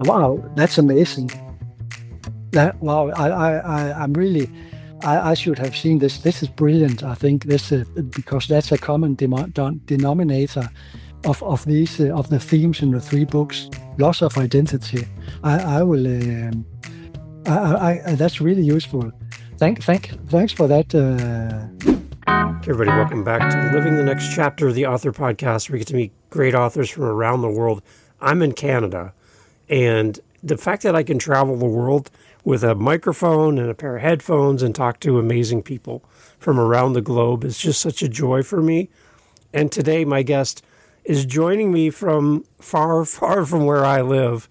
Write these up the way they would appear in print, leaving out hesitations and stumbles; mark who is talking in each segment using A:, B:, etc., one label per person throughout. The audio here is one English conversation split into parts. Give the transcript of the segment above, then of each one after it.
A: Wow, that's amazing. Wow, I'm really, I should have seen this. This is brilliant. I think this because that's a common denominator of these of the themes in the three books. Loss of identity. I will. That's really useful. Thanks for that.
B: Okay, everybody, welcome back to Living the Next Chapter of the Author Podcast, where we get to meet great authors from around the world. I'm in Canada, and the fact that I can travel the world with a microphone and a pair of headphones and talk to amazing people from around the globe is just such a joy for me. And today, my guest is joining me from far, far from where I live.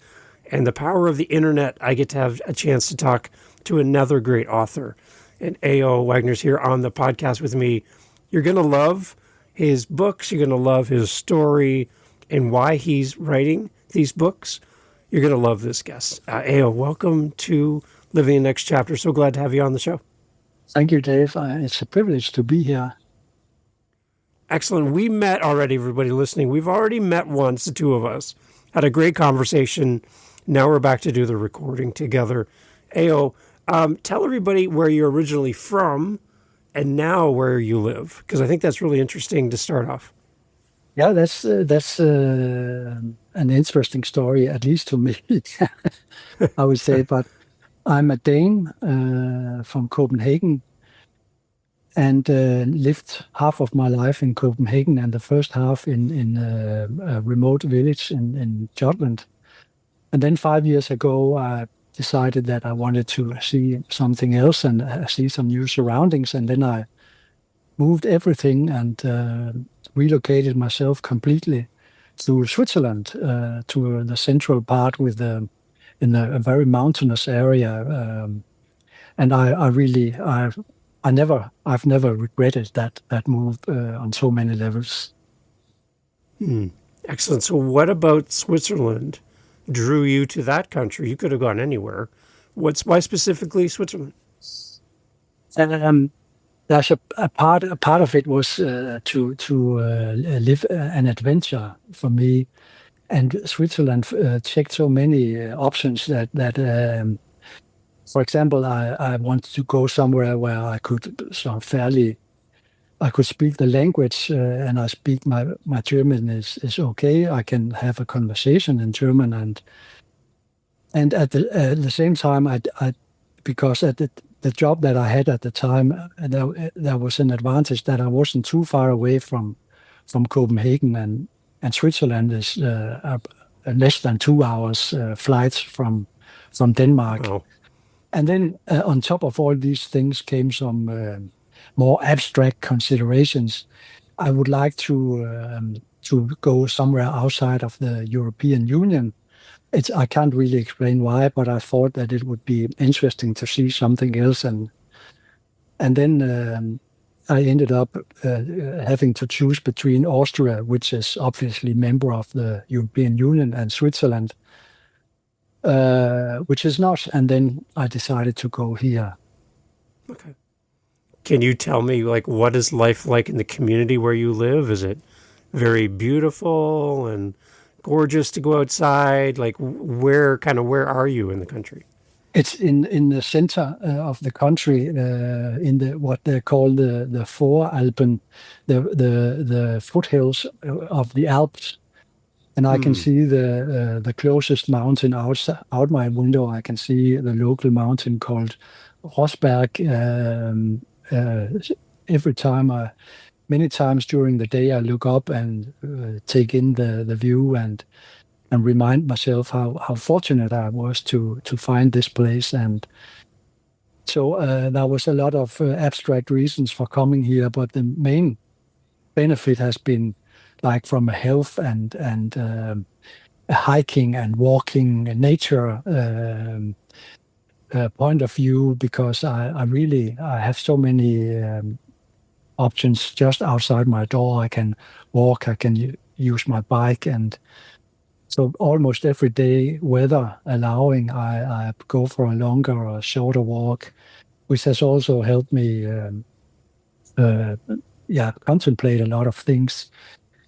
B: And the power of the internet, I get to have a chance to talk to another great author. And A.O. Wagner's here on the podcast with me. You're going to love his books. You're going to love his story and why he's writing these books. You're going to love this guest. A.O., welcome to Living the Next Chapter. So glad to have you on the show.
A: Thank you, Dave. It's a privilege to be here.
B: Excellent. We met already, everybody listening. We've already met once, the two of us. Had a great conversation. Now we're back to do the recording together. A.O., tell everybody where you're originally from and now where you live, because I think that's really interesting to start off.
A: Yeah, that's an interesting story, at least to me, I would say. But I'm a Dane from Copenhagen and lived half of my life in Copenhagen and the first half in a remote village in Jutland. And then 5 years ago, I decided that I wanted to see something else and see some new surroundings. And then I moved everything and relocated myself completely to Switzerland, to the central part in a very mountainous area. And I've never regretted that move on so many levels.
B: Excellent. So what about Switzerland drew you to that country? You could have gone anywhere. Why specifically Switzerland?
A: There's a part of it was to live an adventure for me, and Switzerland checked so many options that for example, I wanted to go somewhere where I could I could speak the language, and I speak my German is okay. I can have a conversation in German, and at the same time, because at the job that I had at the time, there was an advantage that I wasn't too far away from Copenhagen, and Switzerland is less than 2 hours flights from Denmark.
B: Oh.
A: And then on top of all these things came some more abstract considerations. I would like to go somewhere outside of the European Union. I can't really explain why, but I thought that it would be interesting to see something else, and then I ended up having to choose between Austria, which is obviously member of the European Union, and Switzerland, which is not. And then I decided to go here.
B: Okay. Can you tell me, like, what is life like in the community where you live? Is it very beautiful and gorgeous to go outside? Like, where are you in the country?
A: It's in the center of the country, in what they call the Voralpen, the foothills of the Alps, and I can see the closest mountain out my window. I can see the local mountain called Rosberg. Every time, many times during the day, I look up and take in the view and remind myself how fortunate I was to find this place. And so there was a lot of abstract reasons for coming here, but the main benefit has been like from a health and hiking and walking and nature point of view, because I have so many options just outside my door. I can walk, I can use my bike, and so almost every day, weather allowing, I go for a longer or shorter walk, which has also helped me contemplate a lot of things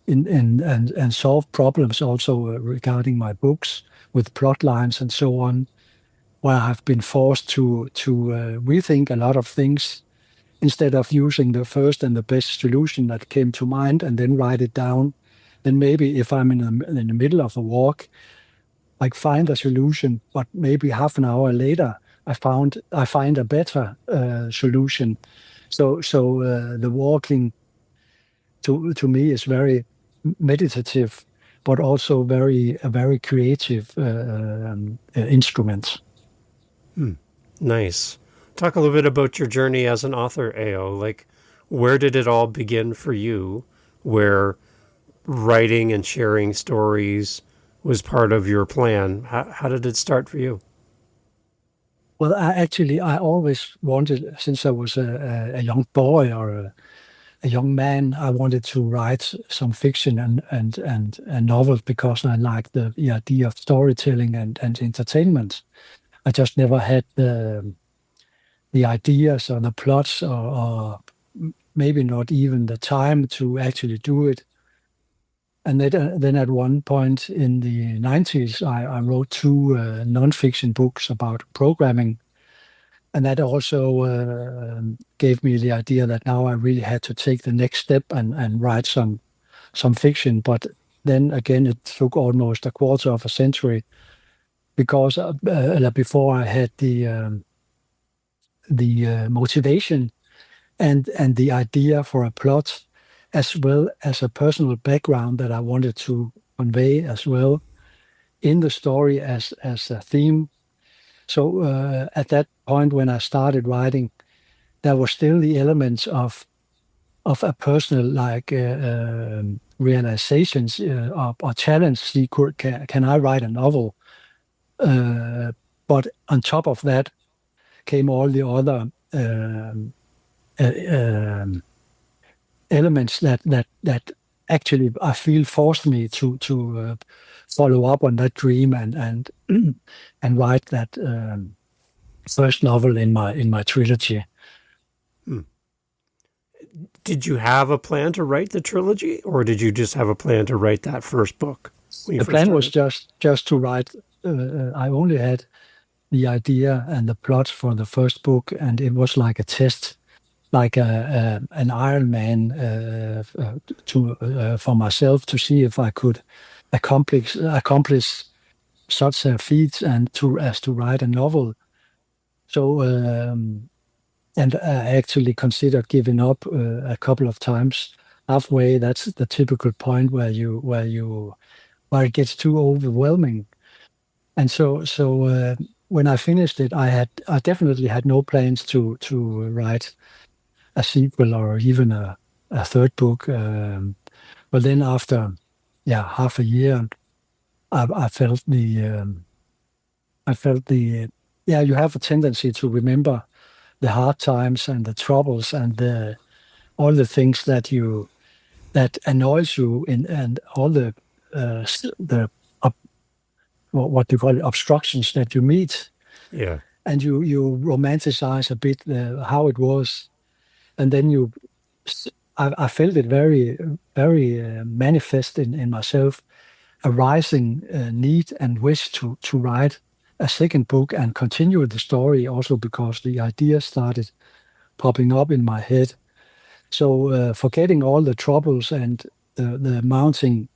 A: and solve problems also regarding my books, with plot lines and so on, where I've been forced to rethink a lot of things instead of using the first and the best solution that came to mind and then write it down. Then maybe if I'm in the middle of a walk, I find a solution, but maybe half an hour later, I find a better solution. So the walking to me is very meditative, but also a very creative instrument.
B: Nice. Talk a little bit about your journey as an author, AO. Like, where did it all begin for you? Where writing and sharing stories was part of your plan. How did it start for you?
A: Well, I always wanted, since I was a young boy or a young man, I wanted to write some fiction and novels because I liked the idea of storytelling and entertainment. I just never had the ideas or the plots or maybe not even the time to actually do it. And then at one point in the 90s, I wrote two nonfiction books about programming. And that also gave me the idea that now I really had to take the next step and write some fiction. But then again, it took almost a quarter of a century because before I had the motivation and the idea for a plot, as well as a personal background that I wanted to convey as well in the story as a theme. So at that point when I started writing, there was still the elements of a personal realizations or challenge. See, can I write a novel? But on top of that came all the other uh, um, elements that actually I feel forced me to follow up on that dream and and write that first novel in my trilogy.
B: Did you have a plan to write the trilogy, or did you just have a plan to write that first book when you
A: The
B: first
A: plan was
B: started?
A: just to write. I only had the idea and the plot for the first book, and it was like a test, like an Iron Man for myself to see if I could accomplish such a feat and to write a novel. So and I actually considered giving up a couple of times halfway. That's the typical point where it gets too overwhelming. And so when I finished it, I definitely had no plans to write a sequel or even a third book. But then after half a year, I felt the you have a tendency to remember the hard times and the troubles and the all the things that annoys you and all the what do you call it, obstructions that you meet,
B: Yeah.
A: and you romanticize a bit how it was, and then I felt it very manifest in myself, a rising need and wish to write a second book and continue the story, also because the idea started popping up in my head. So forgetting all the troubles and the mounting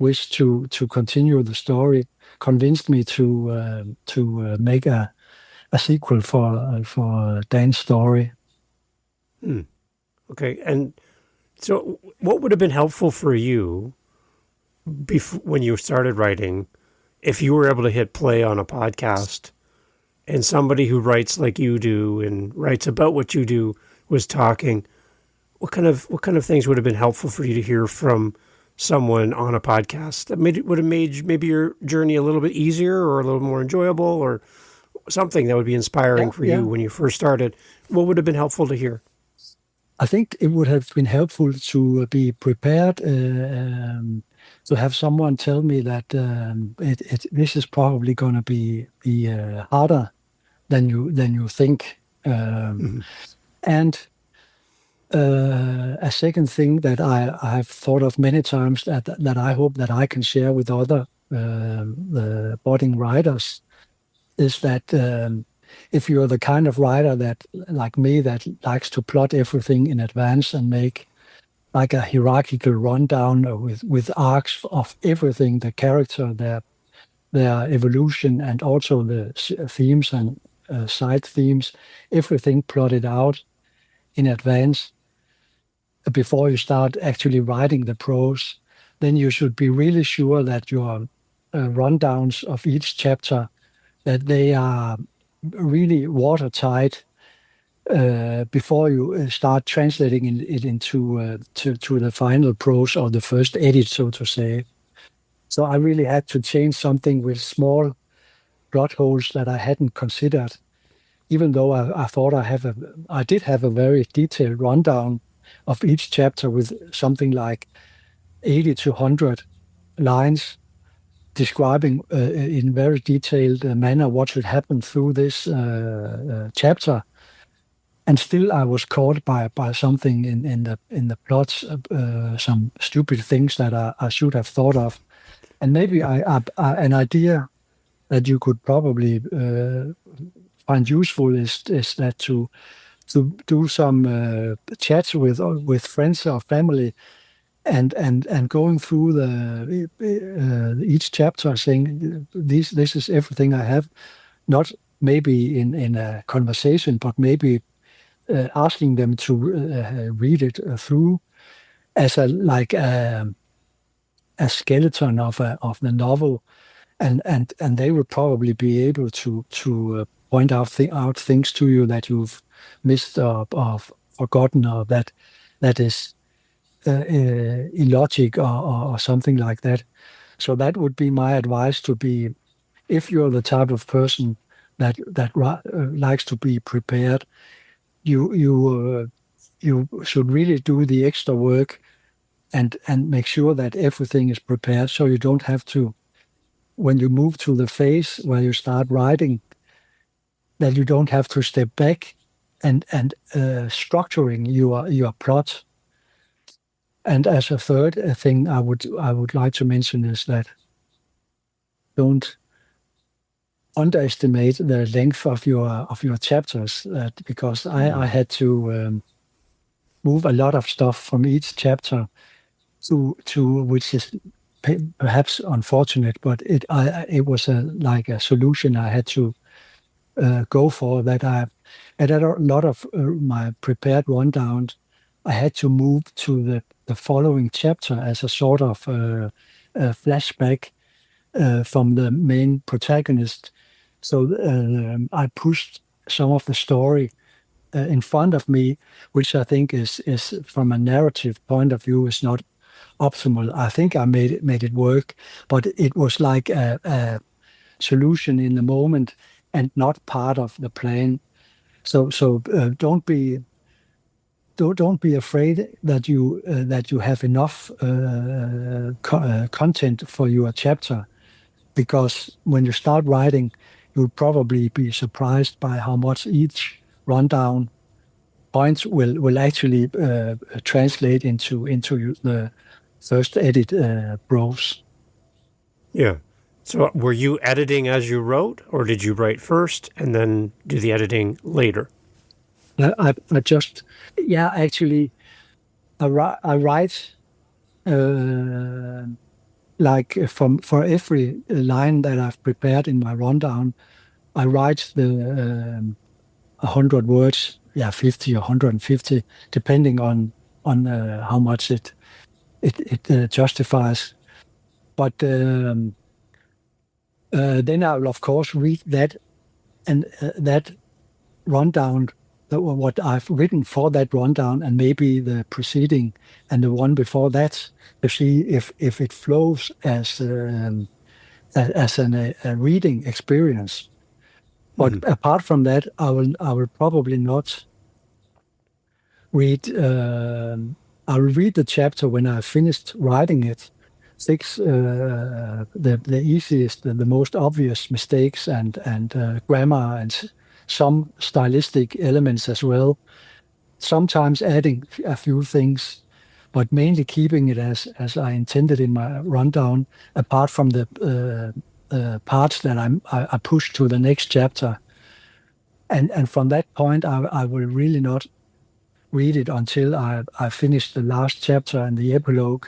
A: wish to continue the story convinced me to make a sequel for Dan's story.
B: Okay. And so, what would have been helpful for you when you started writing, if you were able to hit play on a podcast and somebody who writes like you do and writes about what you do was talking? What kind of things would have been helpful for you to hear from someone on a podcast that would have made maybe your journey a little bit easier or a little more enjoyable, or something that would be inspiring
A: Yeah,
B: for
A: yeah.
B: you when you first started? What would have been helpful to hear?
A: I think it would have been helpful to be prepared, to have someone tell me that this is probably going to be harder than you think.
B: Mhm.
A: And a second thing that I've thought of many times that I hope that I can share with the budding writers is that if you're the kind of writer that, like me, that likes to plot everything in advance and make like a hierarchical rundown with arcs of everything, the character, their evolution, and also the themes and side themes, everything plotted out in advance before you start actually writing the prose, then you should be really sure that your rundowns of each chapter, that they are really watertight before you start translating it into to the final prose or the first edit, so to say. So I really had to change something with small plot holes that I hadn't considered, even though I thought I did have a very detailed rundown of each chapter with something like 80 to 100 lines describing in very detailed manner what should happen through this chapter. And still, I was caught by something in the plots, some stupid things that I should have thought of, and maybe an idea that you could probably find useful is that to do some chats with friends or family, and going through the each chapter, saying this is everything I have, not maybe in a conversation, but maybe asking them to read it through as a skeleton of the novel, and they will probably be able to point out things to you that you've missed or forgotten, or that is illogic or something like that. So that would be my advice to be, if you're the type of person that likes to be prepared, you should really do the extra work and make sure that everything is prepared, so you don't have to, when you move to the phase where you start writing, that you don't have to step back and structuring your plot. And as a third thing, I would like to mention is that don't underestimate the length of your chapters, because I had to move a lot of stuff from each chapter to which is perhaps unfortunate, but it was like a solution I had to go for. That I at a lot of my prepared rundowns, I had to move to the following chapter as a sort of flashback from the main protagonist. So I pushed some of the story in front of me, which I think is from a narrative point of view is not optimal. I think I made it work, but it was like a solution in the moment and not part of the plan. So don't be afraid that you have enough content for your chapter, because when you start writing, you'll probably be surprised by how much each rundown points will actually translate into the first edit prose.
B: Yeah. So were you editing as you wrote, or did you write first and then do the editing later?
A: I just, yeah, actually, I write like for every line that I've prepared in my rundown, I write the 100 words, yeah, 50 or 150, depending on how much it justifies. But then I will of course read that, and that rundown, what I've written for that rundown, and maybe the preceding and the one before that, to see if it flows as a reading experience. But apart from that, I will probably not read. I will read the chapter when I finished writing it. Fix the easiest, the most obvious mistakes and grammar and some stylistic elements as well. Sometimes adding a few things, but mainly keeping it as I intended in my rundown, apart from the parts that I push to the next chapter. And from that point, I will really not read it until I finish the last chapter and the epilogue.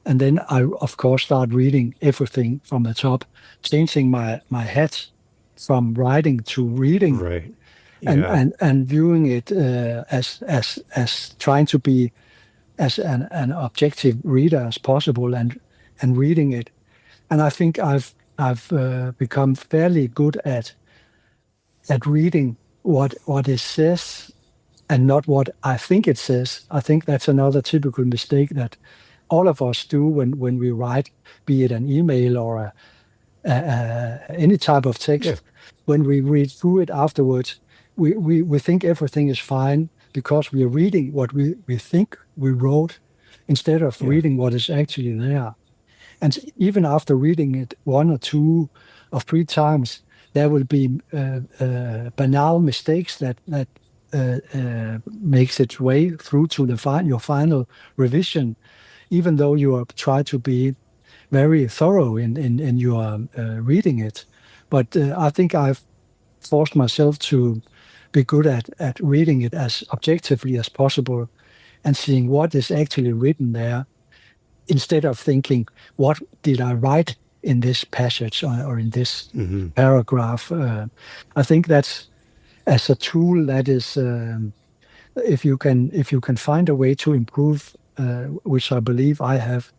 A: And then I, of course, start reading everything from the top, changing my hat from writing to reading,
B: Right.
A: and
B: Yeah.
A: and viewing it as trying to be as an objective reader as possible, and reading it. And I think I've become fairly good at reading what it says and not what I think it says. I think that's another typical mistake that all of us do when we write, be it an email or any type of
B: Yeah.
A: text. When we read through it afterwards, we think everything is fine because we are reading what we think we wrote instead of
B: Yeah.
A: reading what is actually there. And even after reading it one or two or three times, there will be banal mistakes that makes its way through to your final revision, even though you are try to be very thorough in your reading it. But I think I've forced myself to be good at reading it as objectively as possible and seeing what is actually written there instead of thinking, what did I write in this passage or in this
B: Hmm.
A: paragraph? I think that's as a tool that is, if you can find a way to improve, which I believe I have,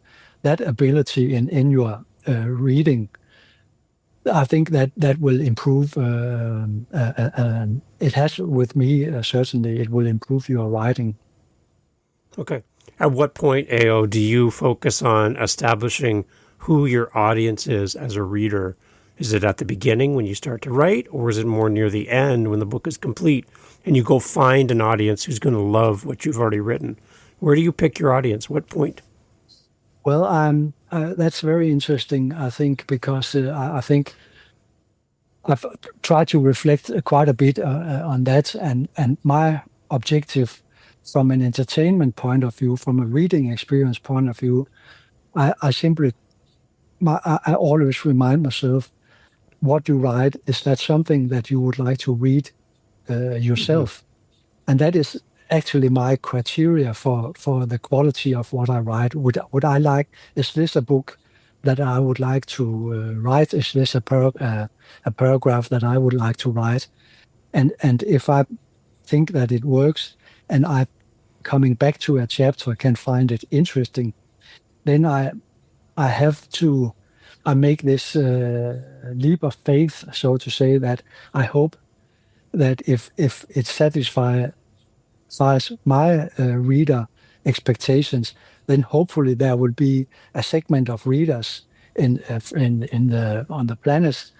A: that ability in your reading, I think that will improve. It has with me, certainly. It will improve your writing.
B: Okay. At what point, AO, do you focus on establishing who your audience is as a reader? Is it at the beginning when you start to write, or is it more near the end when the book is complete and you go find an audience who's going to love what you've already written? Where do you pick your audience? What point?
A: Well, that's very interesting, I think, because I think I've tried to reflect quite a bit on that, and my objective from an entertainment point of view, from a reading experience point of view, I simply I always remind myself, what you write, is that something that you would like to read
B: Hmm.
A: yourself? And that is actually my criteria for the quality of what I write. Would I like? Is this a book that I would like to write? Is this a paragraph that I would like to write? And if I think that it works, and I coming back to a chapter can find it interesting, then I have to I make this leap of faith, so to say, that I hope that if it satisfies my reader expectations, then hopefully there will be a segment of readers in the on the planet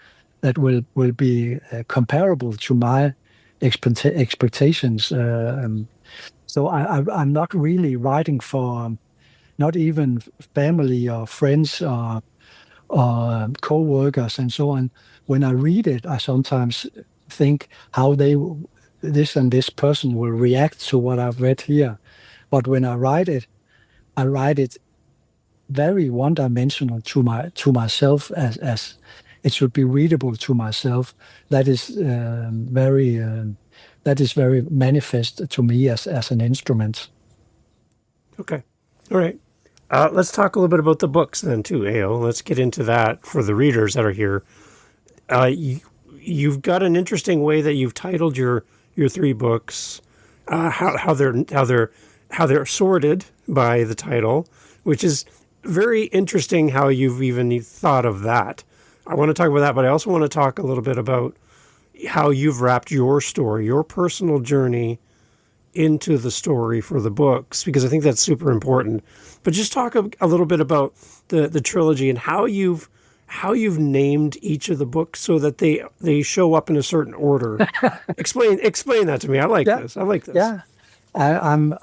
A: that will be comparable to my expectations. So I'm not really writing for not even family or friends or co-workers and so on. When I read it, I sometimes think how this and this person will react to what I've read here. But when I write it very one-dimensional to myself, as it should be readable to myself. That is very manifest to me as an instrument.
B: Okay. All right. Let's talk a little bit about the books then, too, AO. Let's get into that for the readers that are here. You've got an interesting way that you've titled your three books, how they're sorted by the title, which is very interesting how you've even thought of that. I want to talk about that, but I also want to talk a little bit about how you've wrapped your story, your personal journey into the story for the books, because I think that's super important. But just talk a little bit about the trilogy and how you've named each of the books so that they show up in a certain order. Explain that to me. I like
A: Yeah,
B: this. I like this.
A: yeah. I'm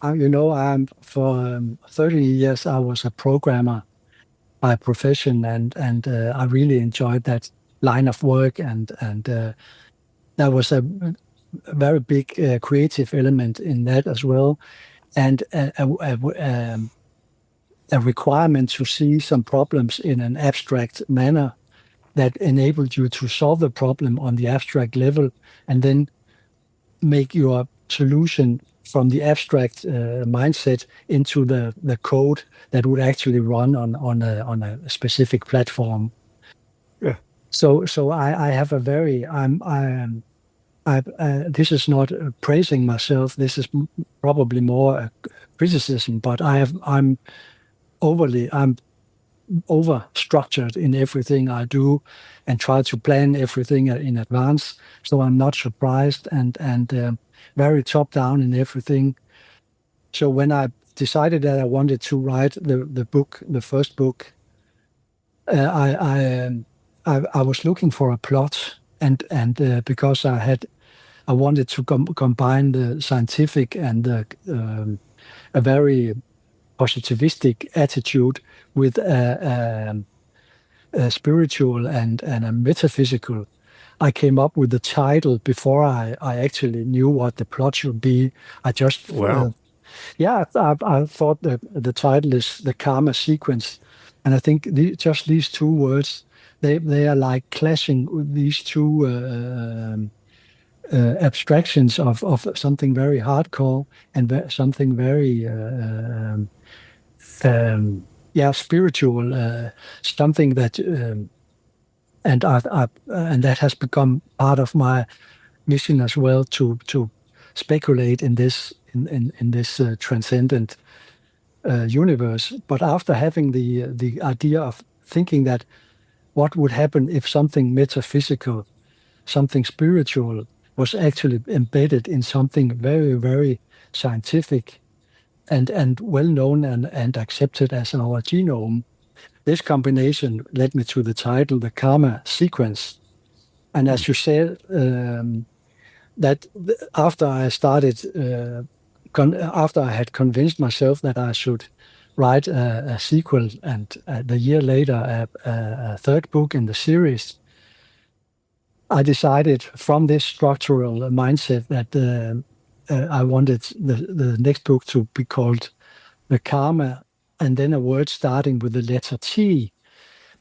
A: for 30 years I was a programmer by profession, and I really enjoyed that line of work, and there was a very big creative element in that as well. And a requirement to see some problems in an abstract manner that enabled you to solve the problem on the abstract level and then make your solution from the abstract mindset into the code that would actually run on a specific platform.
B: Yeah.
A: So I have a very this is not praising myself. This is probably more a criticism. But I'm over structured in everything I do, and try to plan everything in advance. So I'm not surprised and very top down in everything. So when I decided that I wanted to write the book, the first book, I I was looking for a plot, and because I wanted to combine the scientific and a very positivistic attitude with a spiritual and a metaphysical. I came up with the title before I actually knew what the plot should be. I just
B: Wow.
A: I thought that the title is the karma sequence, and I think just these two words, they are like clashing with these two abstractions of something very hardcore and something very spiritual, something that and that has become part of my mission as well to speculate in this transcendent universe. But after having the idea of thinking that what would happen if something metaphysical, something spiritual, was actually embedded in something very, very scientific and well known and accepted as our genome. This combination led me to the title, the karma sequence. And as you said, that after I started, after I had convinced myself that I should write a sequel and the year later a third book in the series, I decided from this structural mindset that I wanted the next book to be called The Karma, and then a word starting with the letter T,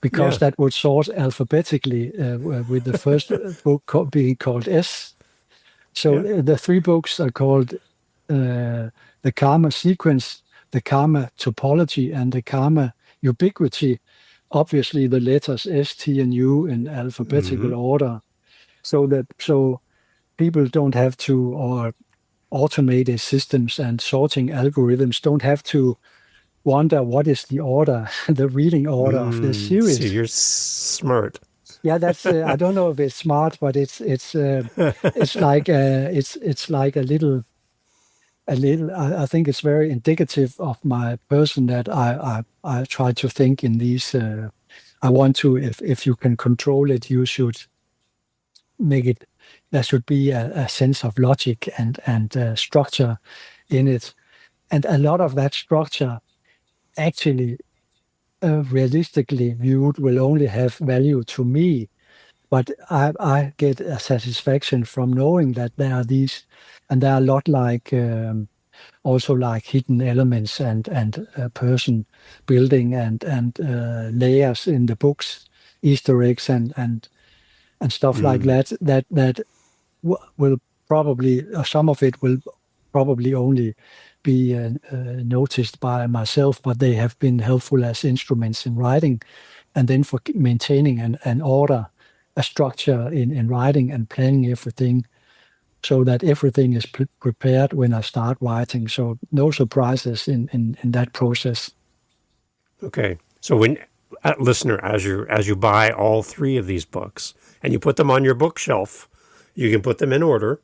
A: because
B: Yeah.
A: that would sort alphabetically with the first book being called S. So
B: Yeah.
A: the three books are called The Karma Sequence, The Karma Topology, and The Karma Ubiquity. Obviously, the letters S, T, and U in alphabetical
B: Hmm.
A: order, so people don't have to, or automated systems and sorting algorithms don't have to wonder what is the order, the reading order of this
B: So
A: series.
B: you're smart.
A: Yeah, that's I don't know if it's smart, but it's like it's like a little. I think it's very indicative of my person that I try to think in these. I want to, if you can control it, you should make it. There should be a sense of logic and structure in it, and a lot of that structure actually, realistically viewed, will only have value to me. But I get a satisfaction from knowing that there are these, and there are a lot like also like hidden elements and person building and layers in the books, Easter eggs and stuff like
B: Mm.
A: that will probably, some of it will probably only be noticed by myself, but they have been helpful as instruments in writing, and then for maintaining an order, a structure in writing and planning everything so that everything is prepared when I start writing. So no surprises in that process.
B: Okay. So when listener, as you buy all three of these books and you put them on your bookshelf, you can put them in order.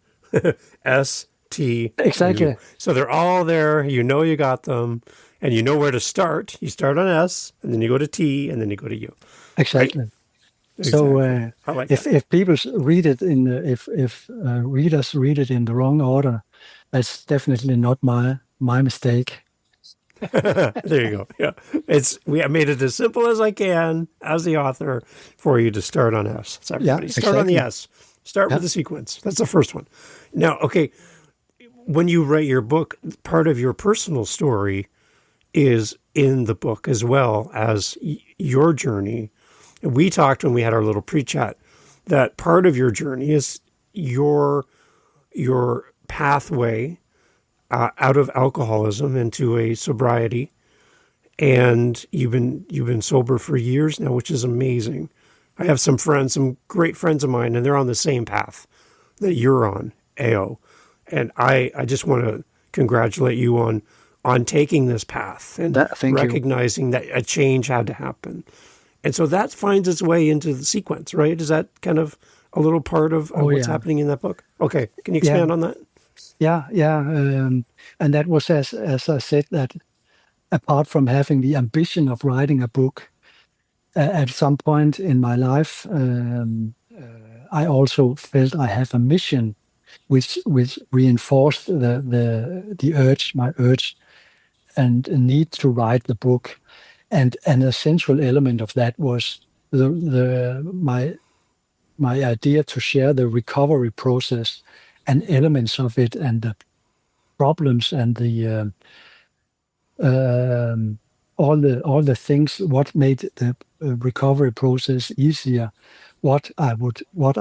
B: S, T, U.
A: Exactly,
B: So they're all there. You know you got them, and you know where to start. You start on S, and then you go to T, and then you go to U. Right?
A: exactly. So
B: Exactly. I like that.
A: if people read it if readers read it in the wrong order, that's definitely not my mistake.
B: There you go. Yeah, I made it as simple as I can as the author for you to start on S. So
A: Yeah,
B: everybody start on the
A: exactly.
B: S. Start with
A: Yeah.
B: the sequence. That's the first one. Now, okay, when you write your book, part of your personal story is in the book as well as your journey. We talked when we had our little pre-chat that part of your journey is your pathway out of alcoholism into a sobriety, and you've been sober for years now, which is amazing. I have some friends, some great friends of mine, and they're on the same path that you're on, AO. And I just want to congratulate you on taking this path and
A: Thank you.
B: recognizing that a change had to happen. And so that finds its way into the sequence, right? Is that kind of a little part of
A: Oh
B: what's
A: yeah,
B: happening in that book? Okay, can you
A: yeah,
B: expand on that?
A: yeah. And that was as I said, that apart from having the ambition of writing a book, at some point in my life, I also felt I have a mission, which reinforced the urge, my urge, and a need to write the book. And an essential element of that was my idea to share the recovery process and elements of it, and the problems, and the all the things what made the recovery process easier, what I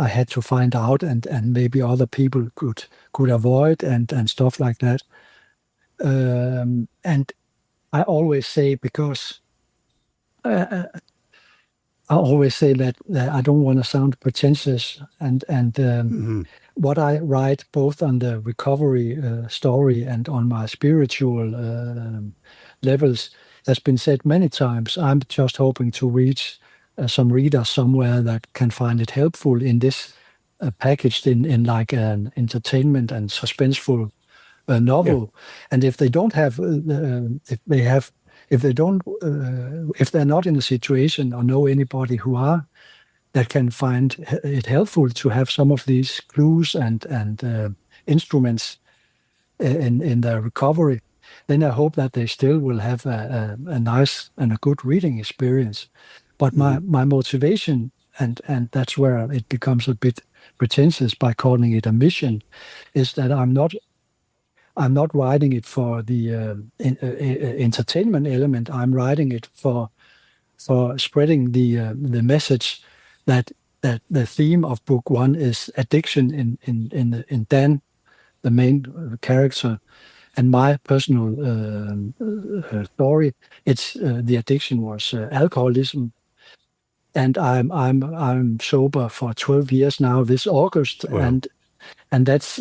A: had to find out, and maybe other people could avoid, and stuff like that. And I always say, because uh, I always say that I don't want to sound pretentious, and
B: Mm-hmm.
A: what I write, both on the recovery story and on my spiritual levels, has been said many times. I'm just hoping to reach some readers somewhere that can find it helpful in this, packaged in like an entertainment and suspenseful
B: Yeah,
A: novel. And if they don't have, if they have, if they don't, if they're not in a situation or know anybody who are, that can find it helpful to have some of these clues and instruments in their recovery, then I hope that they still will have a nice and a good reading experience. But
B: mm-hmm.
A: my motivation, and that's where it becomes a bit pretentious by calling it a mission, is that I'm not writing it for the entertainment element. I'm writing it for spreading the message that the theme of book one is addiction in Dan, the main character, and my personal story. It's the addiction was alcoholism, and I'm sober for 12 years now this August,
B: Wow.
A: and that's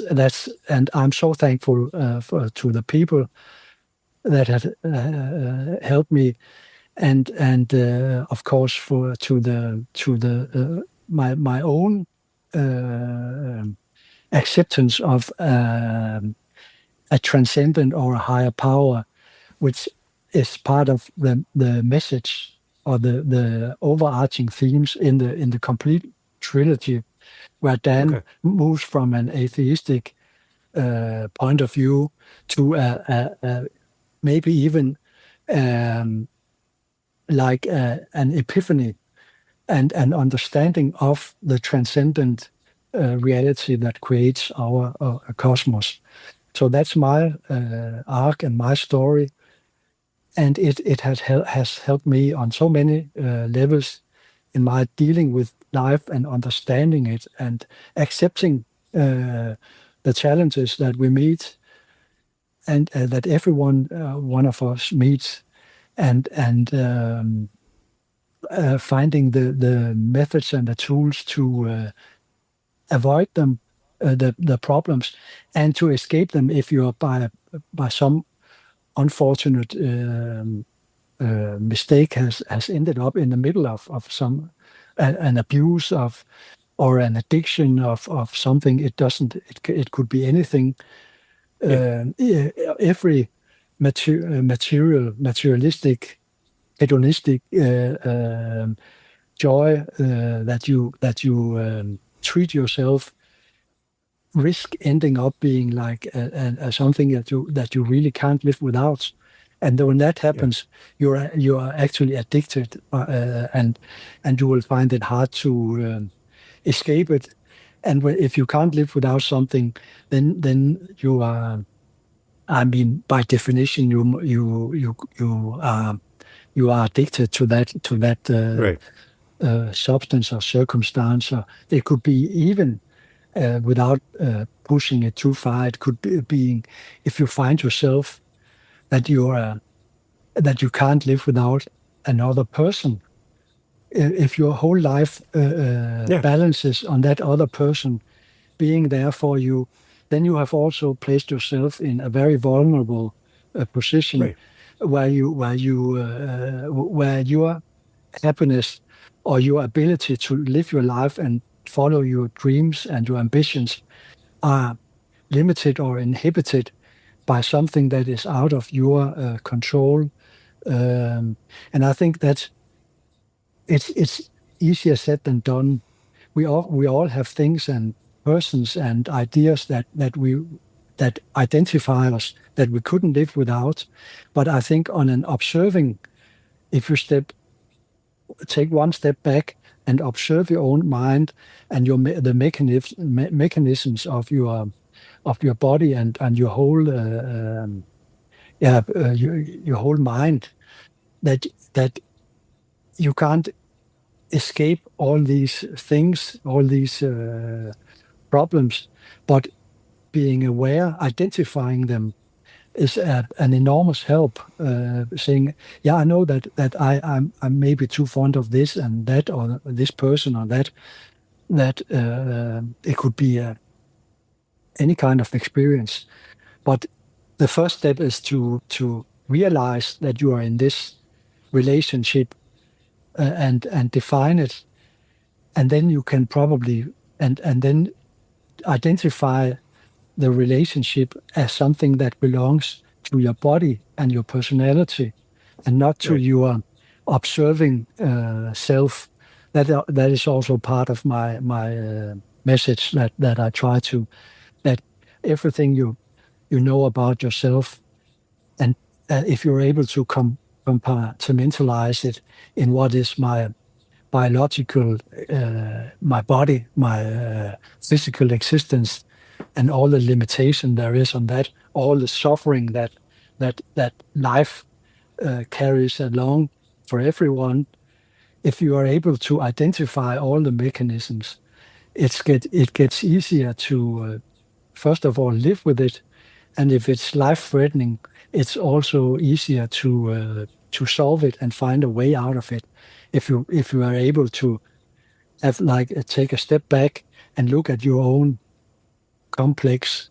A: and I'm so thankful to the people that had helped me, and of course to the my own uh, acceptance of a transcendent or a higher power, which is part of the message or the overarching themes in the complete trilogy, where Dan
B: Okay.
A: moves from an atheistic point of view to maybe even um, like an epiphany and an understanding of the transcendent reality that creates our cosmos. So that's my arc and my story, and it has helped me on so many levels in my dealing with life and understanding it and accepting the challenges that we meet, and that everyone one of us meets, and finding the methods and the tools to avoid them, the problems, and to escape them if you're by some unfortunate mistake has ended up in the middle of some an abuse of, or an addiction of something. It doesn't. It could be anything.
B: Yeah.
A: Every materialistic, hedonistic joy that you treat yourself, risk ending up being like something that you really can't live without. And when that
B: Yeah.
A: happens, you are actually addicted, and you will find it hard to escape it. And if you can't live without something, then you are I mean, by definition, you are addicted to that
B: Right.
A: substance or circumstance. Or it could be even without pushing it too far. It could be being if you find yourself that that you can't live without another person. If your whole life
B: Yeah.
A: balances on that other person being there for you, then you have also placed yourself in a very vulnerable position
B: Right.
A: where your happiness or your ability to live your life and follow your dreams and your ambitions are limited or inhibited by something that is out of your control. And I think that it's easier said than done. We all have things and persons and ideas that identify us that we couldn't live without. But I think on an observing, if you take one step back and observe your own mind and the mechanisms of your body and your whole your whole mind, that you can't escape all these things, all these problems, but being aware, identifying them is an enormous help. Saying, "Yeah, I know that I'm maybe too fond of this and that, or this person or that." It could be any kind of experience, but the first step is to realize that you are in this relationship and define it, and then you can probably and then identify the relationship as something that belongs to your body and your personality, and not to
B: Right.
A: your observing self. That is also part of my message that I try to that everything you know about yourself, and if you're able to compartmentalize it in what is my biological, my body, my physical existence, and all the limitation there is on that, all the suffering that life carries along for everyone. If you are able to identify all the mechanisms, it gets easier to first of all live with it, and if it's life-threatening, it's also easier to solve it and find a way out of it. If you are able to have take a step back and look at your own complex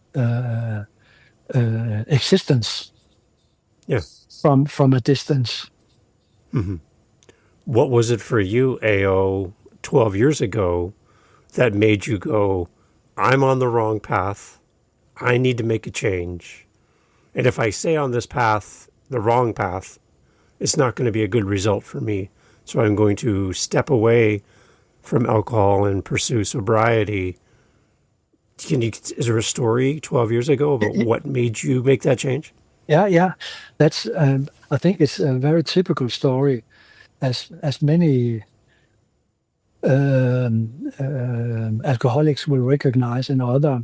A: existence
B: Yeah.
A: from a distance.
B: What was it for you, AO, 12 years ago that made you go, I'm on the wrong path. I need to make a change. And if I stay on this path, the wrong path, it's not going to be a good result for me. So I'm going to step away from alcohol and pursue sobriety. Is there a story 12 years ago about what made you make that change?
A: Yeah. That's I think it's a very typical story, as many alcoholics will recognize, and other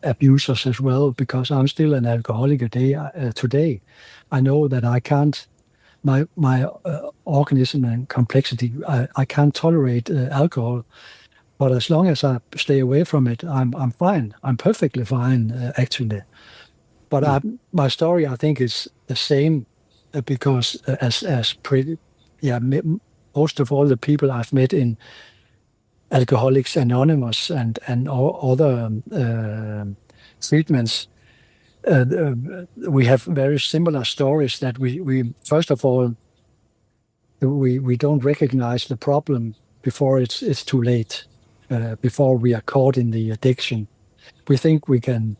A: abusers as well. Because I'm still an alcoholic today, I know that I can't. My organism and complexity, I can't tolerate alcohol. But as long as I stay away from it, I'm fine. I'm perfectly fine, actually. But my story, I think, is the same because as pretty, yeah, most of all the people I've met in Alcoholics Anonymous and all other treatments, we have very similar stories. That we first of all we don't recognize the problem before it's too late, before we are caught in the addiction. We think we can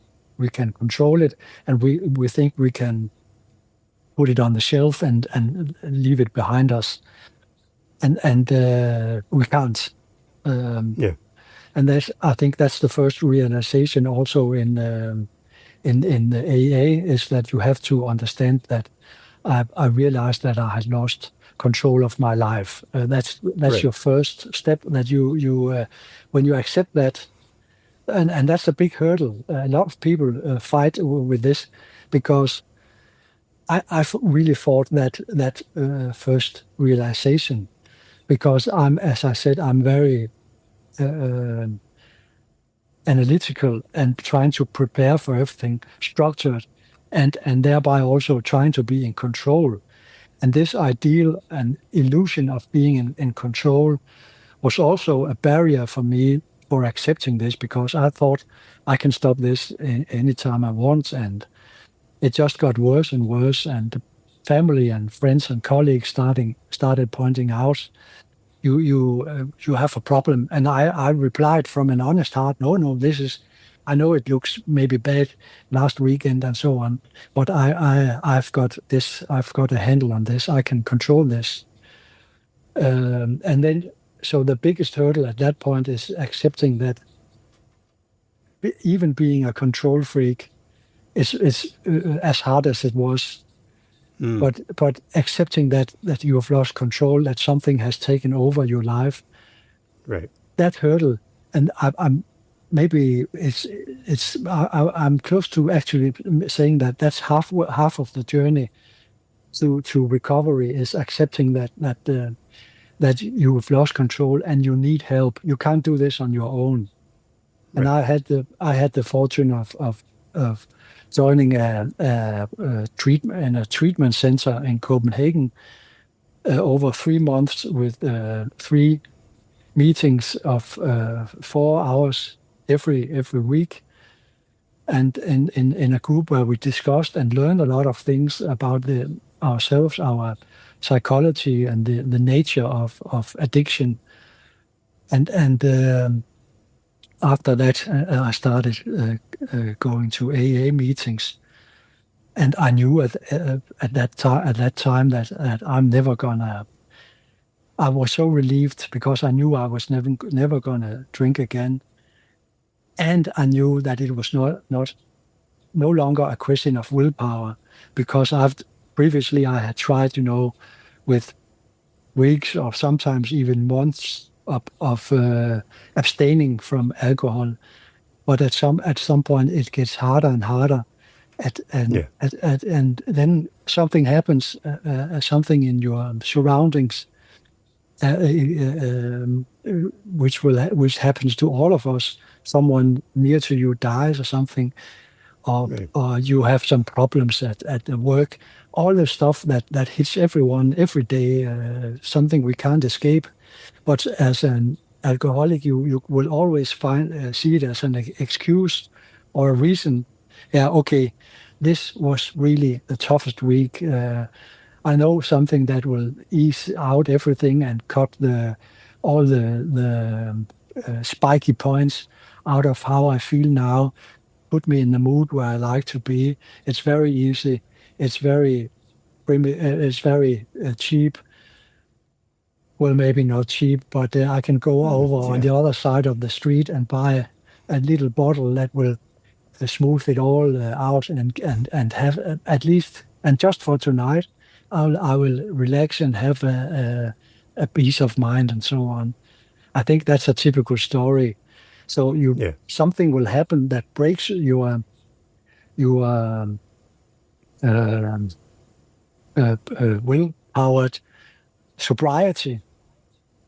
A: control it, and we think we can put it on the shelf and leave it behind us, and we can't.
B: Yeah.
A: And I think that's the first realization also in the AA, is that you have to understand that I realized that I had lost control of my life. That's
B: Right.
A: your first step. That you when you accept that, and that's a big hurdle. A lot of people fight with this because I've really fought that first realization because as I said, I'm very uh, analytical and trying to prepare for everything, structured, and thereby also trying to be in control. And this ideal and illusion of being in control was also a barrier for me for accepting this because I thought I can stop this anytime I want, and it just got worse and worse. And the family and friends and colleagues started pointing out you have a problem. And I replied from an honest heart, no, this is, I know it looks maybe bad last weekend and so on, but I've got this, I've got a handle on this, I can control this. And then, so the biggest hurdle at that point is accepting that even being a control freak is as hard as it was, but accepting that you have lost control, that something has taken over your life,
B: Right.
A: that hurdle. And I'm maybe I'm close to actually saying that that's half of the journey to recovery is accepting that you've lost control and you need help. You can't do this on your own. And
B: Right.
A: I had the fortune of joining a treatment in a treatment center in Copenhagen over 3 months with 3 meetings of 4 hours every week, and in a group where we discussed and learned a lot of things about ourselves, our psychology, and the nature of addiction. And after that, I started going to AA meetings, and I knew at that time that I'm never gonna. I was so relieved because I knew I was never gonna drink again, and I knew that it was no longer a question of willpower because I've previously I had tried, with weeks or sometimes even months of abstaining from alcohol. But at some point it gets harder and harder,
B: Yeah.
A: and then something happens, something in your surroundings, which happens to all of us. Someone near to you dies or something, or
B: Right.
A: or you have some problems at the work. All the stuff that hits everyone every day, something we can't escape. But as an alcoholic, you will always see it as an excuse or a reason. Yeah, okay, this was really the toughest week. I know something that will ease out everything and cut all the spiky points out of how I feel now. Put me in the mood where I like to be. It's very easy. It's very it's very cheap. Well, maybe not cheap, but I can go over on
B: Yeah.
A: the other side of the street and buy a little bottle that will smooth it all out and have at least, and just for tonight, I will relax and have a peace of mind and so on. I think that's a typical story. So
B: Yeah.
A: something will happen that breaks your um, willpowered sobriety.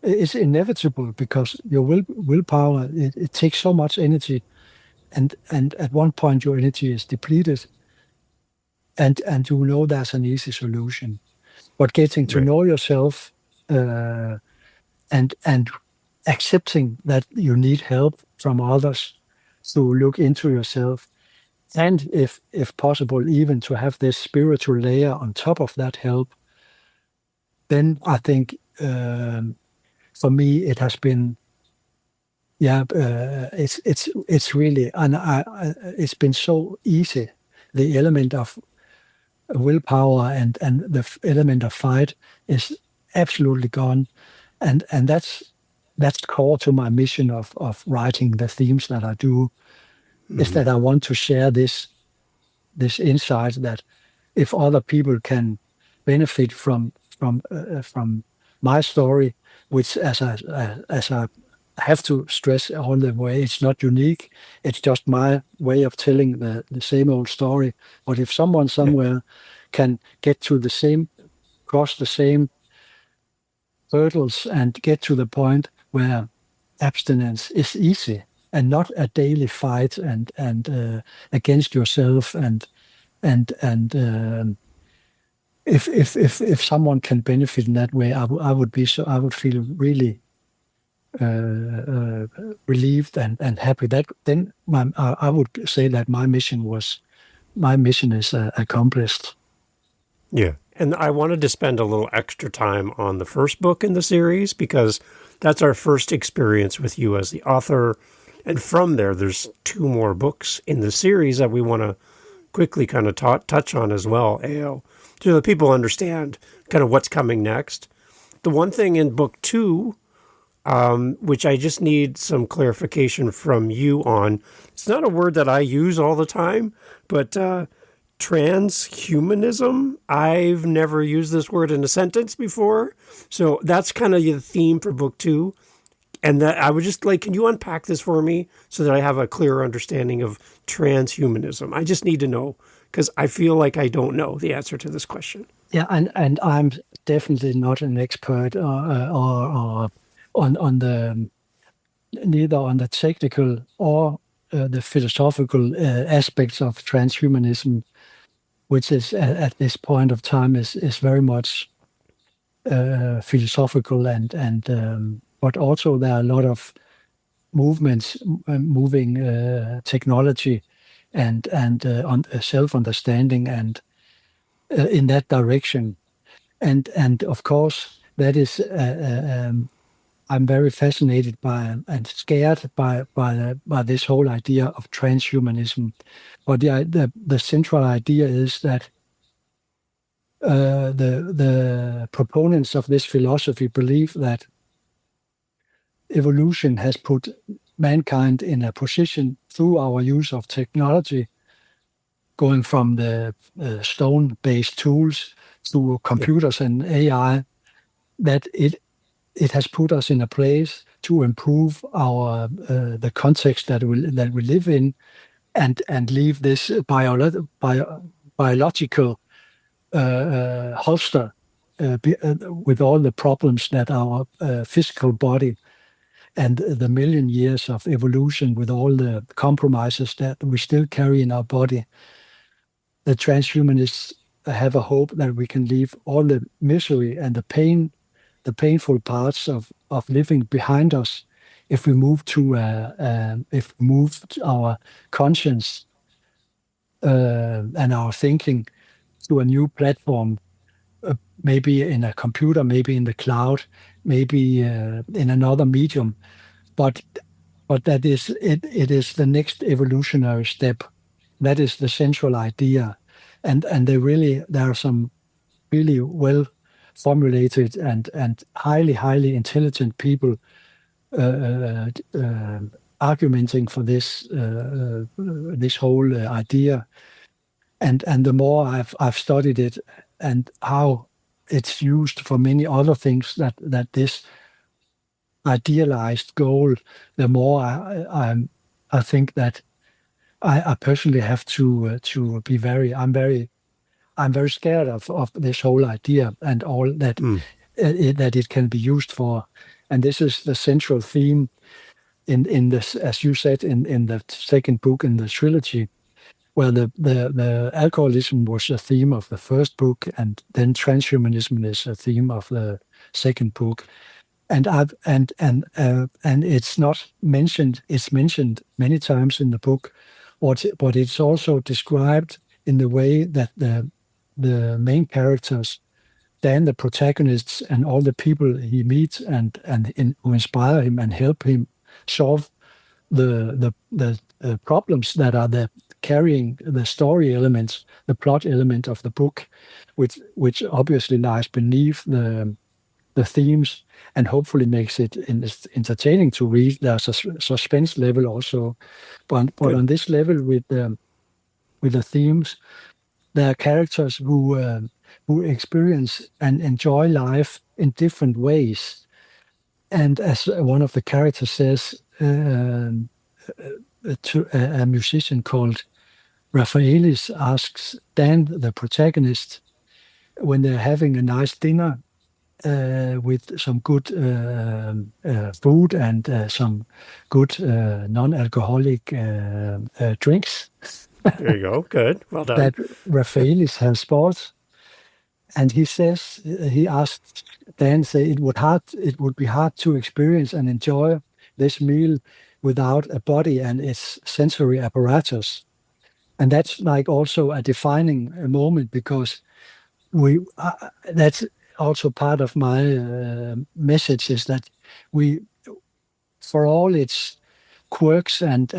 A: It's inevitable because your willpower, it takes so much energy, and at one point your energy is depleted, and there's an easy solution. But getting to
B: Right.
A: know yourself, uh, and accepting that you need help from others to look into yourself, and if possible, even to have this spiritual layer on top of that help, then I think for me it has been, yeah, it's really, and it's been so easy. The element of willpower and the element of fight is absolutely gone, and that's core to my mission of writing the themes that I do, is that I want to share this insight that if other people can benefit from my story, which as I have to stress all the way, it's not unique. It's just my way of telling the same old story. But if someone
B: Yeah.
A: somewhere can get to the same, cross the same hurdles and get to the point where abstinence is easy and not a daily fight and against yourself and if someone can benefit in that way, I would be so I would feel really relieved and happy. That then I would say that my mission is accomplished.
B: Yeah. And I wanted to spend a little extra time on the first book in the series because that's our first experience with you as the author. And from there, there's 2 more books in the series that we want to quickly kind of touch on as well, AO, so that people understand kind of what's coming next. The one thing in book 2, which I just need some clarification from you on, it's not a word that I use all the time, but transhumanism. I've never used this word in a sentence before. So that's kind of the theme for book 2. And that I would just like, can you unpack this for me so that I have a clearer understanding of transhumanism? I just need to know because I feel like I don't know the answer to this question.
A: Yeah, and I'm definitely not an expert or on the neither on the technical or the philosophical aspects of transhumanism, which is at this point of time is very much philosophical and but also there are a lot of movements moving technology and on self-understanding and in that direction and of course that is I'm very fascinated by and scared by this whole idea of transhumanism. But the central idea is that the proponents of this philosophy believe that evolution has put mankind in a position through our use of technology, going from the stone-based tools to
B: Yeah.
A: computers and AI, that it has put us in a place to improve our the context that we live in and leave this biological holster with all the problems that our physical body and the million years of evolution with all the compromises that we still carry in our body. The transhumanists have a hope that we can leave all the misery and the pain, the painful parts of living behind us if we move to our conscience and our thinking to a new platform, maybe in a computer, maybe in the cloud, maybe in another medium. But that is it. It is the next evolutionary step. That is the central idea, and there are some really well formulated and highly intelligent people argumenting for this whole idea. And the more I've studied it and how it's used for many other things that this idealized goal, the more I think that I personally have to be I'm very scared of this whole idea and all that that it can be used for. And this is the central theme in this, as you said, in the second book in the trilogy. Well, the alcoholism was a theme of the first book, and then transhumanism is a theme of the second book. And I've and it's not mentioned. It's mentioned many times in the book, but it's also described in the way that the main characters, Dan, the protagonists, and all the people he meets who inspire him and help him solve the problems that are carrying the story elements, the plot element of the book, which obviously lies beneath the themes and hopefully makes it entertaining to read. There's a suspense level also, but
B: Good.
A: on this level with the themes, there are characters who experience and enjoy life in different ways. And as one of the characters says to a musician called Raphaelis asks Dan, the protagonist, when they're having a nice dinner with some good food and some good non-alcoholic drinks,
B: There you go. Good. Well done.
A: that Raphaelis has bought. And he says, he asked Dan, say it would be hard to experience and enjoy this meal without a body and its sensory apparatus. And that's like also a defining moment, because we that's also part of my message, is that we, for all its quirks and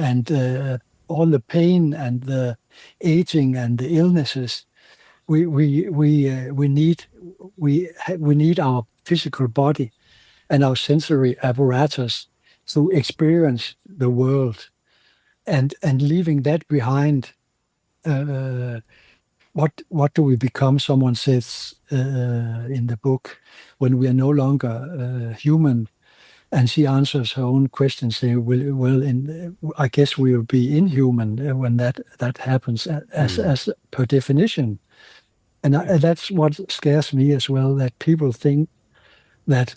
A: all the pain and the aging and the illnesses, we need our physical body and our sensory apparatus to experience the world, and leaving that behind. Uh, what do we become? Someone says in the book, when we are no longer human, and she answers her own question, saying, "Well, I guess we will be inhuman when that happens, as per definition." And that's what scares me as well. That people think that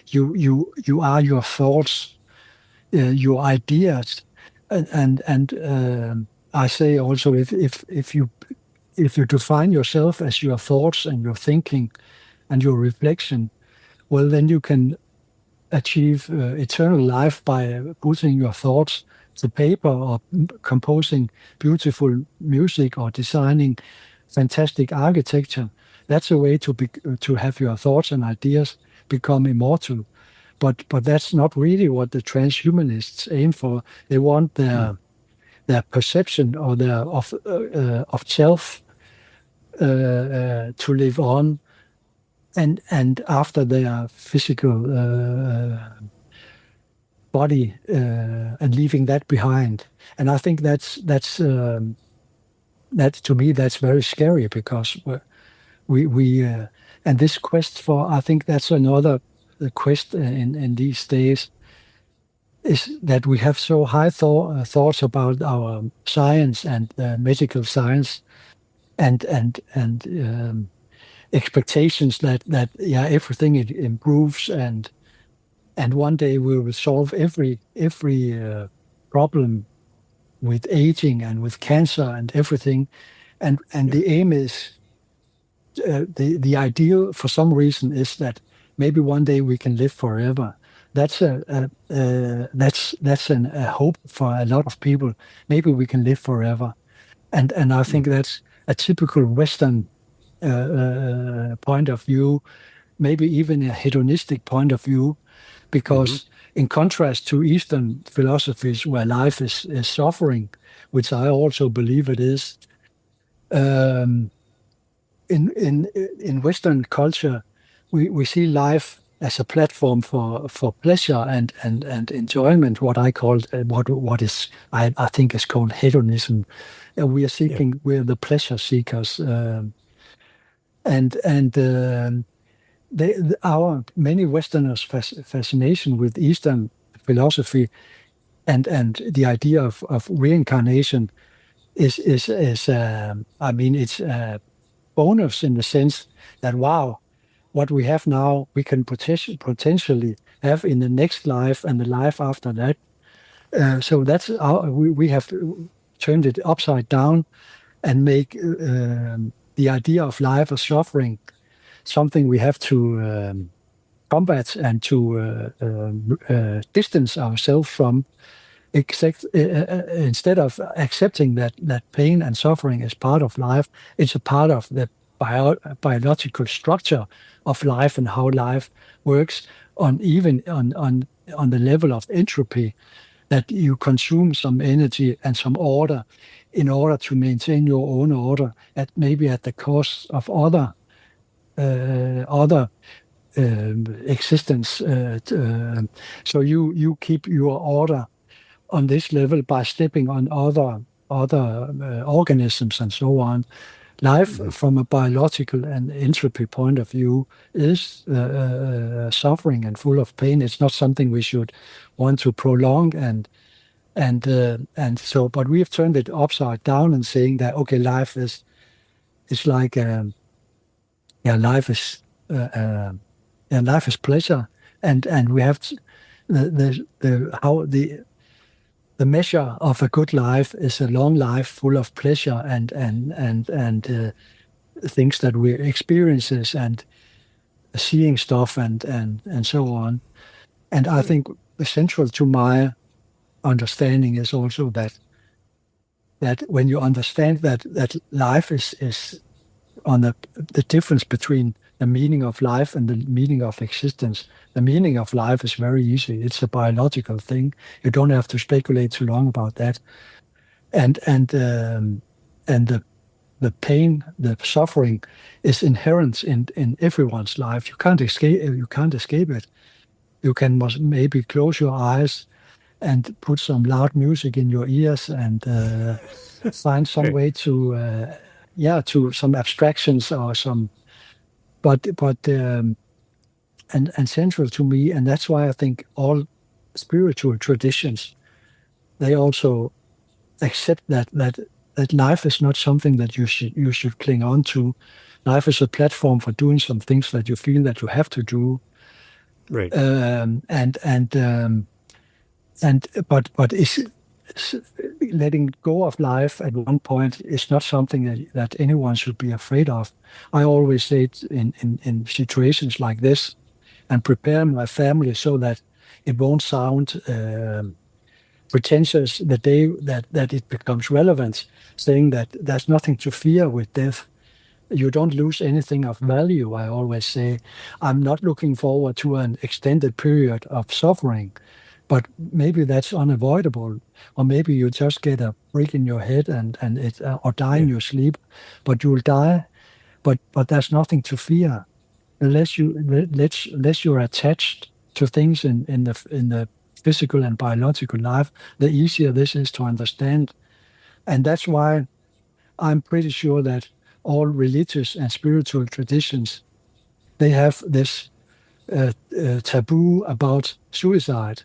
A: you are your thoughts, your ideas, and I say also, if you define yourself as your thoughts and your thinking and your reflection, well, then you can achieve eternal life by putting your thoughts to paper, or composing beautiful music, or designing fantastic architecture. That's a way to have your thoughts and ideas become immortal. But that's not really what the transhumanists aim for. They want their perception, or their of self to live on, and after their physical body, and leaving that behind. And I think that to me, that's very scary, because we and this quest for, I think that's another quest in these days, is that we have so high thoughts about our science and medical science, and expectations that yeah, everything it improves, and one day we will solve every problem with aging and with cancer and everything, and
B: Yeah.
A: the aim is, the ideal for some reason is that maybe one day we can live forever. That's a hope for a lot of people. Maybe we can live forever, and I think that's a typical Western point of view, maybe even a hedonistic point of view,
B: Mm-hmm.
A: because in contrast to Eastern philosophies where life is suffering, which I also believe it is, um, in Western culture, we see life as a platform for pleasure and enjoyment. What I call what is I think is called hedonism. We are
B: Yeah.
A: seeking, we're the pleasure seekers, and our many Westerners' fascination with Eastern philosophy and the idea of reincarnation is I mean, it's a bonus in the sense that, wow, what we have now we can potentially have in the next life and the life after that. So that's we have turned it upside down, and make the idea of life as suffering something we have to combat, and to distance ourselves from. Instead of accepting that pain and suffering is part of life, it's a part of the biological structure of life, and how life works, on the level of entropy, that you consume some energy and some order in order to maintain your own order, maybe at the cost of other existence. So you keep your order on this level by stepping on other organisms and so on. Life, from a biological and entropy point of view, is suffering and full of pain. It's not something we should want to prolong, and so. But we have turned it upside down and saying that okay, life is like yeah, life is pleasure, and we have the measure of a good life is a long life full of pleasure and things that we experiences and seeing stuff and so on. And I think essential to my understanding is also that when you understand that life is on the difference between the meaning of life and the meaning of existence. The meaning of life is very easy. It's a biological thing. You don't have to speculate too long about that. And the pain, the suffering, is inherent in everyone's life. You can't escape. You can't escape it. You can maybe close your eyes and put some loud music in your ears and find some way to some abstractions or some. But and central to me, and that's why I think all spiritual traditions, they also accept that life is not something that you should cling on to. Life is a platform for doing some things that you feel that you have to do.
B: Right.
A: But letting go of life at one point is not something that anyone should be afraid of. I always say it in situations like this and prepare my family so that it won't sound pretentious the day that it becomes relevant, saying that there's nothing to fear with death. You don't lose anything of value, I always say. I'm not looking forward to an extended period of suffering, but maybe that's unavoidable. Or maybe you just get a break in your head and it or die in your sleep, but you'll die. But there's nothing to fear unless you're attached to things in the physical and biological life. The easier this is to understand, and that's why I'm pretty sure that all religious and spiritual traditions, they have this taboo about suicide,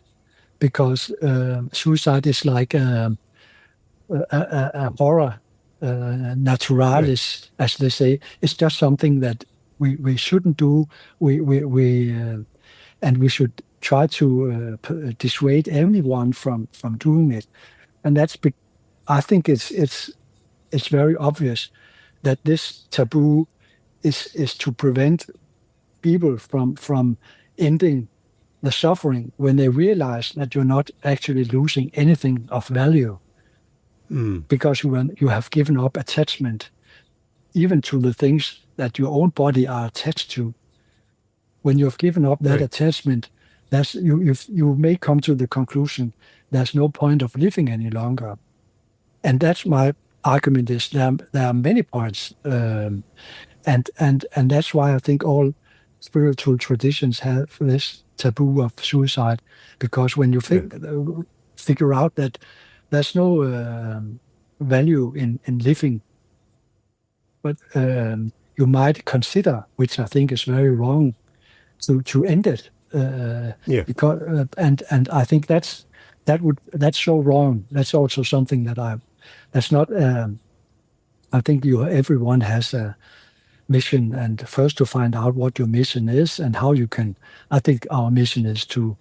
A: because suicide is like a horror naturalis, as they say. It's just something that we shouldn't do. And we should try to dissuade everyone from doing it. And I think it's very obvious that this taboo is to prevent people from ending the suffering when they realize that you're not actually losing anything of value, because you have given up attachment even to the things that your own body are attached to. When you've given up that attachment, you may come to the conclusion there's no point of living any longer. And that's my argument. Is there are many points, and that's why I think all spiritual traditions have this taboo of suicide, because when you figure out that there's no value in living, but you might consider, which I think is very wrong, to end it. Because and I think that's so wrong. That's also something that's not. I think everyone has a mission, and first to find out what your mission is and how you can. I think our mission is to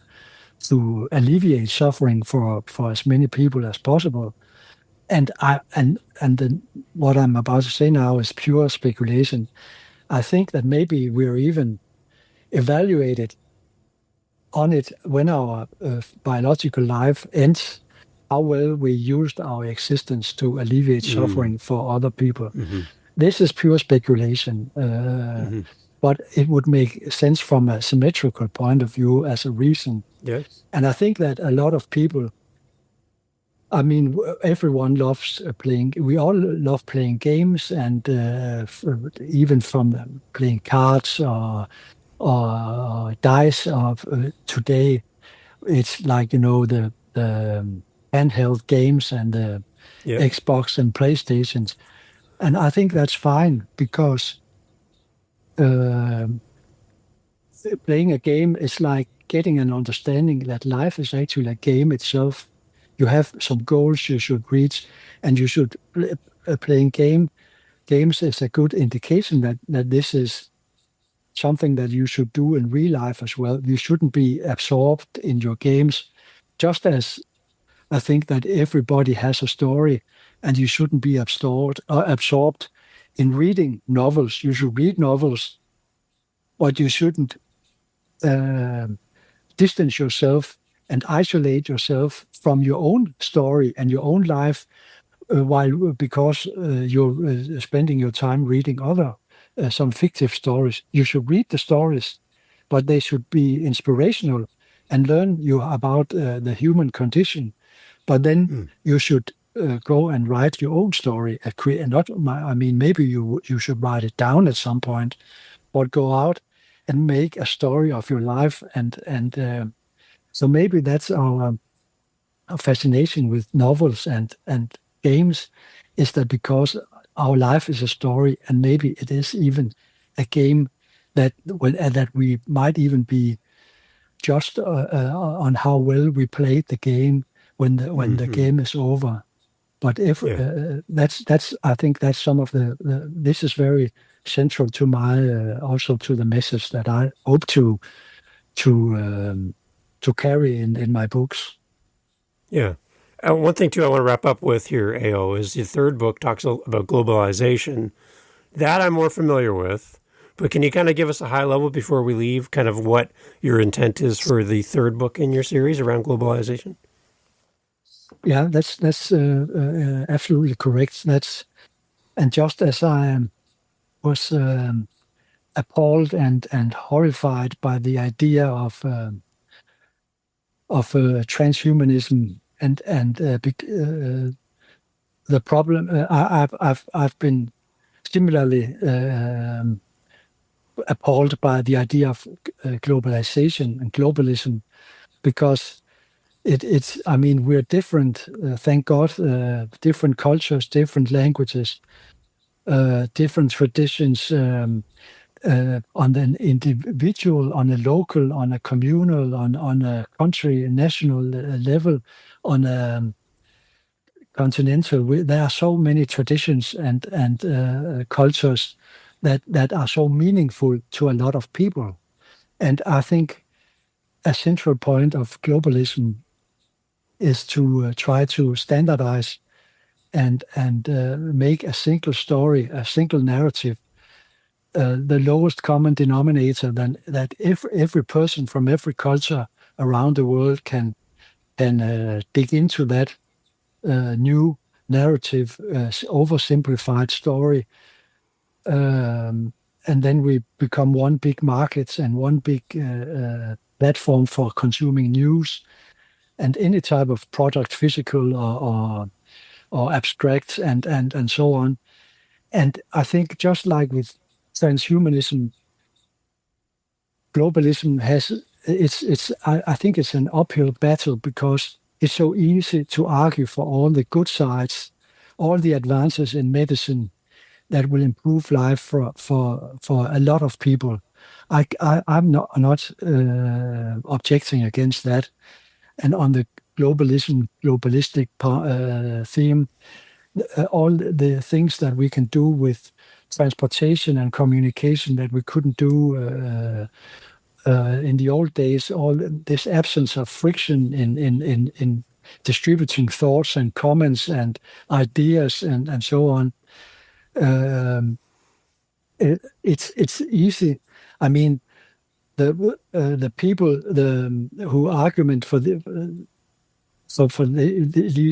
A: alleviate suffering for as many people as possible. And what I'm about to say now is pure speculation. I think that maybe we're even evaluated on it when our biological life ends, how well we used our existence to alleviate suffering for other people. This is pure speculation, but it would make sense from a symmetrical point of view as a reason.
B: Yes.
A: And I think that a lot of people, I mean, everyone loves playing. We all love playing games, and even from playing cards or dice. Today, it's like the handheld games and the Xbox and PlayStations. And I think that's fine because um playing a game is like getting an understanding that life is actually a game itself. You have some goals you should reach, and you should playing games is a good indication that this is something that you should do in real life as well. You shouldn't be absorbed in your games, just as I think that everybody has a story, and you shouldn't be absorbed in reading novels. You should read novels, but you shouldn't um distance yourself and isolate yourself from your own story and your own life while because you're spending your time reading other some fictive stories. You should read the stories, but they should be inspirational and learn you about the human condition. But then
B: Mm.
A: you should go and write your own story. Not, I mean, maybe you should write it down at some point, but go out and make a story of your life. And so maybe that's our fascination with novels and games, is that because our life is a story, and maybe it is even a game that we might even be judged on how well we played the game when the
B: Hmm.
A: game is over. But if
B: Yeah.
A: that's I think that's some of this is very central to my also to the message that I hope to to carry in my books.
B: Yeah. One thing too, I want to wrap up with here, AO, is the third book talks about globalization. That I'm more familiar with, but can you kind of give us a high level before we leave, kind of what your intent is for the third book in your series around globalization?
A: Yeah, that's absolutely correct. And just as I was appalled and horrified by the idea of transhumanism and the problem, I've been similarly appalled by the idea of globalization and globalism because it's I mean we're different, thank God, different cultures, different languages, different traditions, on an individual, on a local, on a communal, on a country, national level, on a continental. There are so many traditions and cultures that are so meaningful to a lot of people. And I think a central point of globalism is to try to standardize and make a single story, a single narrative, the lowest common denominator, then that if every person from every culture around the world can dig into that new narrative, oversimplified story, and then we become one big market and one big platform for consuming news and any type of product, physical or abstract, and so on. And I think just like with transhumanism, globalism has I think it's an uphill battle because it's so easy to argue for all the good sides, all the advances in medicine that will improve life for a lot of people. I'm not objecting against that. And on the globalistic theme, all the things that we can do with transportation and communication that we couldn't do in the old days, all this absence of friction in distributing thoughts and comments and ideas and so on. Um, it's easy. I mean, the people who argument for these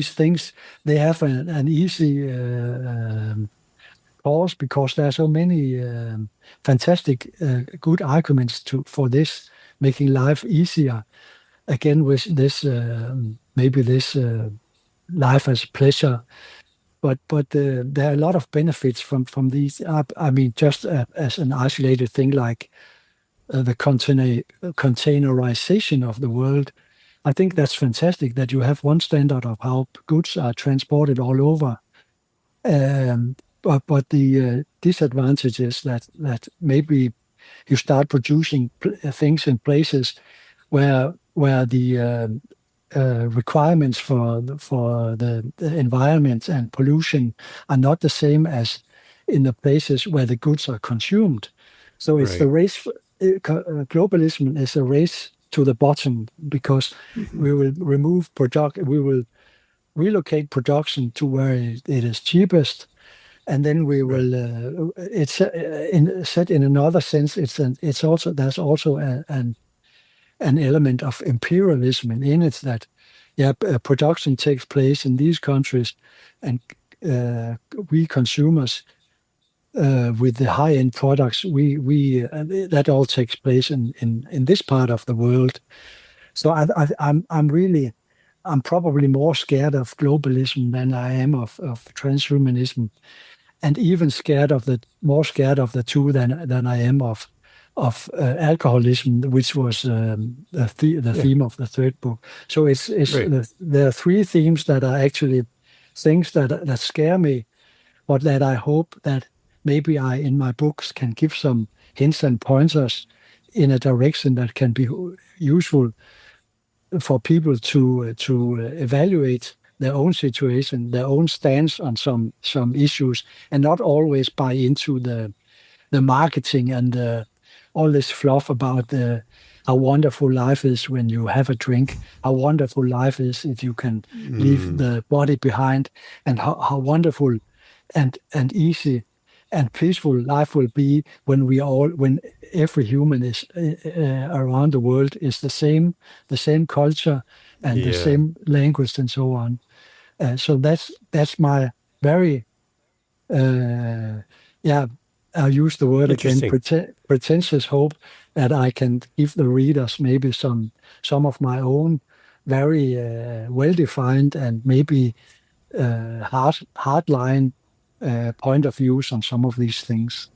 A: things, they have an easy cause because there are so many fantastic good arguments for this, making life easier. Again, with this maybe this life as pleasure, but there are a lot of benefits from these. I mean, just as an isolated thing like the containerization of the world. I think that's fantastic that you have one standard of how goods are transported all over. but the disadvantage is that maybe you start producing things in places where the requirements for the environment and pollution are not the same as in the places where the goods are consumed. So it's the
B: Right.
A: race. Globalism is a race to the bottom because
B: Hmm.
A: we will remove product. We will relocate production to where it is cheapest, and then we
B: Right.
A: will. It's said in another sense. It's also there's also an element of imperialism in it that, yeah, production takes place in these countries, and uh, we consumers with the high-end products, we that all takes place in this part of the world. So I'm probably more scared of globalism than I am of transhumanism, and even more scared of the two than I am of alcoholism, which was the
B: Yeah.
A: theme of the third book. So
B: Right.
A: there are three themes that are actually things that scare me, but that I hope that maybe I in my books can give some hints and pointers in a direction that can be useful for people to evaluate their own situation, their own stance on some issues, and not always buy into the marketing and all this fluff about how wonderful life is when you have a drink, how wonderful life is if you can leave
B: Mm.
A: the body behind, and how wonderful and easy and peaceful life will be when every human is around the world is the same culture and the
B: Yeah.
A: same language and so on. So that's my very uh, yeah, I'll use the word again,
B: Interesting.
A: pretentious hope that I can give the readers maybe some of my own very well-defined and maybe hardline point of views on some of these things.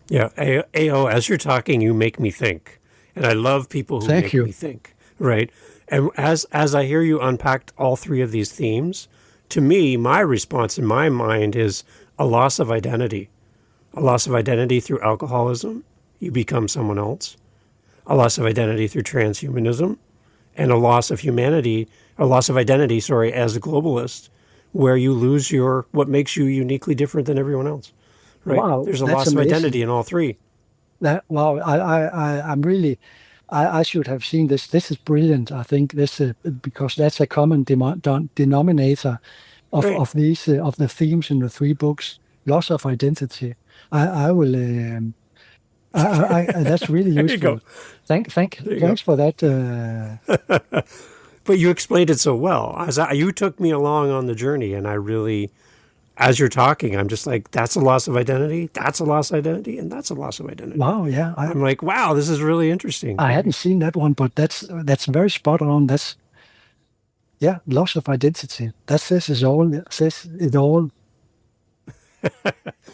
B: Yeah. AO, as you're talking, you make me think. And I love people who
A: Thank
B: make
A: you.
B: me think, right? And as I hear you unpack all three of these themes, to me, my response in my mind is a loss of identity. A loss of identity through alcoholism, you become someone else. A loss of identity through transhumanism, and a loss of humanity, a loss of identity, sorry, as a globalist, where you lose your what makes you uniquely different than everyone else. Right?
A: Wow,
B: There's a
A: that's
B: loss of identity
A: amazing.
B: in all three.
A: Wow, I'm really, I should have seen this. This is brilliant. I think this because that's a common denominator
B: Right.
A: of these of the themes in the three books. Loss of identity. I will. That's really
B: There you go.
A: useful.
B: There you go.
A: Thanks for that.
B: But you explained it so well. You took me along on the journey, and I really, as you're talking, I'm just like, that's a loss of identity. That's a loss of identity, and that's a loss of identity.
A: Wow, yeah,
B: I'm like, wow, this is really interesting.
A: I hadn't seen that one, but that's very spot on. That's yeah, loss of identity. That says it all.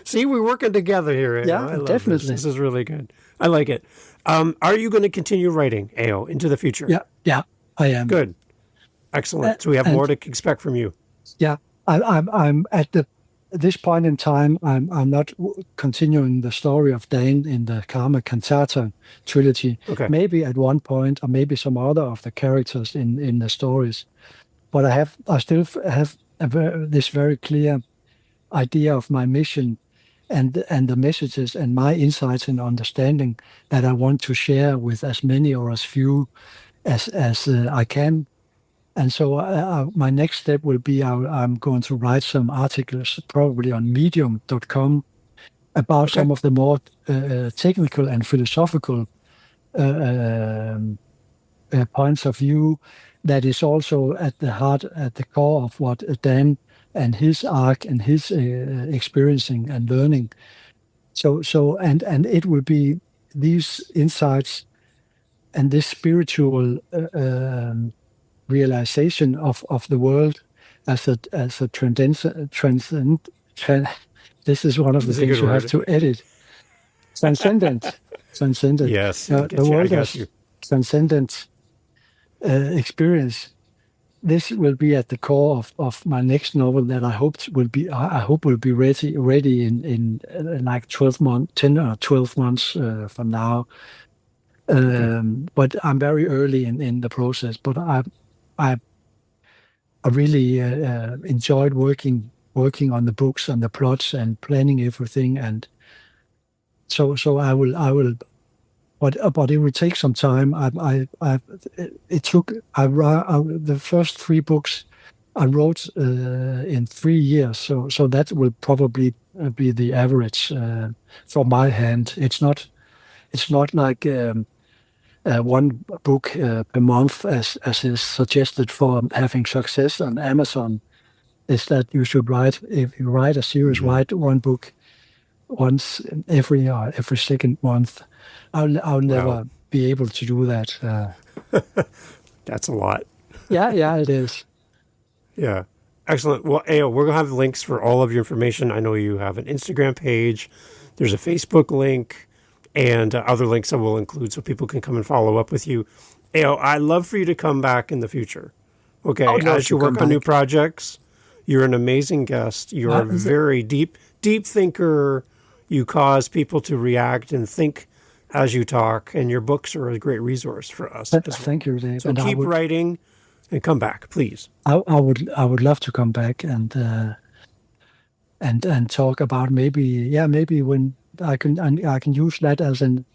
B: See, we're working together here.
A: Yeah,
B: I love this.
A: definitely.
B: This is really good. I like it. Are you going to continue writing AO into the future?
A: Yeah, yeah, I am.
B: Good. Excellent. So we have more
A: And
B: to expect from you.
A: yeah, I'm at this point in time. I'm not continuing the story of Dan in the Karma Kantata trilogy.
B: Okay.
A: Maybe at one point, or maybe some other of the characters in the stories. But I still have this very clear idea of my mission and the messages and my insights and understanding that I want to share with as many or as few as I can. And so my next step will be I'm going to write some articles, probably on medium.com, about
B: Okay.
A: some of the more technical and philosophical uh, um, points of view that is also at the core of what Dan and his arc and his experiencing and learning. And it will be these insights and this spiritual realization of the world as a tran- this is one of the
B: It's a good
A: things you have
B: word.
A: to edit. Transcendent, transcendent.
B: Yes, I
A: The
B: get you. I
A: world
B: got
A: as
B: you.
A: transcendent experience this will be at the core of my next novel that I hope will be ready in like 10 or 12 months from now. But I'm very early in the process. But I really enjoyed working on the books and the plots and planning everything, and so I will. But it will take some time. It took the first three books I wrote in 3 years, so that will probably be the average from my hand. It's not like one book per month as is suggested for having success on Amazon. Is that you should write, if you write a series, write one book once every second month. I'll never be able to do that.
B: That's a lot.
A: Yeah, it is.
B: Yeah. Excellent. Well, Ao, we're going to have links for all of your information. I know you have an Instagram page. There's a Facebook link and other links I will include so people can come and follow up with you. Ao, I'd love for you to come back in the future. Okay. As you work on new projects, you're an amazing guest. You're a very deep thinker. You cause people to react and think as you talk, and your books are a great resource for us.
A: Thank you, Dave.
B: So and keep writing and come back, please.
A: I would love to come back and talk about maybe when I can use that as an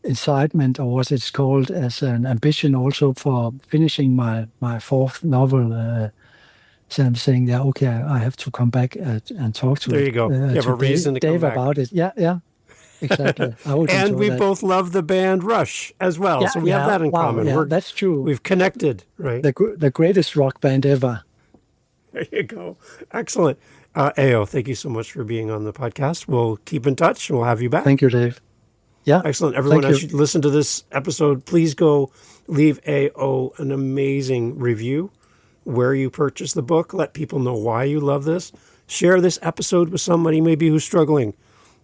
A: incitement, or what it's called, as an ambition also for finishing my fourth novel. So I'm saying, okay, I have to come back and talk to
B: There you go. You have a reason to
A: Dave
B: come back.
A: about it. Yeah. Exactly.
B: And we both love the band Rush as well. Yeah, so we have that in common.
A: Yeah, that's true.
B: We've connected, right?
A: The greatest rock band ever.
B: There you go. Excellent. Ao, thank you so much for being on the podcast. We'll keep in touch and we'll have you back.
A: Thank you, Dave. Yeah.
B: Excellent. Everyone, as you listen to this episode, please go leave Ao an amazing review where you purchase the book. Let people know why you love this. Share this episode with somebody maybe who's struggling.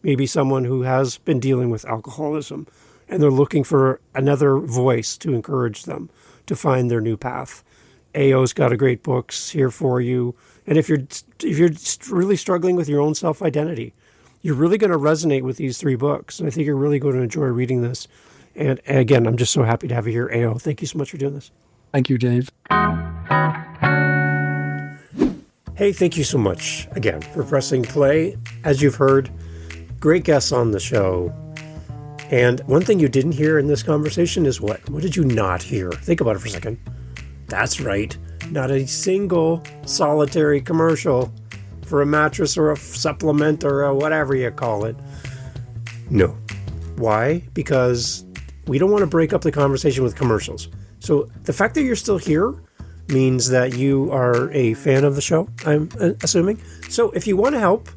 B: Maybe someone who has been dealing with alcoholism and they're looking for another voice to encourage them to find their new path. Ao's got a great books here for you. And if you're really struggling with your own self-identity, you're really going to resonate with these three books. And I think you're really going to enjoy reading this. And again, I'm just so happy to have you here, Ao. Thank you so much for doing this.
A: Thank you, Dave.
B: Hey, thank you so much again for pressing play. As you've heard, great guests on the show. And one thing you didn't hear in this conversation is what? What did you not hear? Think about it for a second. That's right. Not a single solitary commercial for a mattress or a supplement or a whatever you call it. No. Why? Because we don't want to break up the conversation with commercials. So the fact that you're still here means that you are a fan of the show, I'm assuming. So if you want to help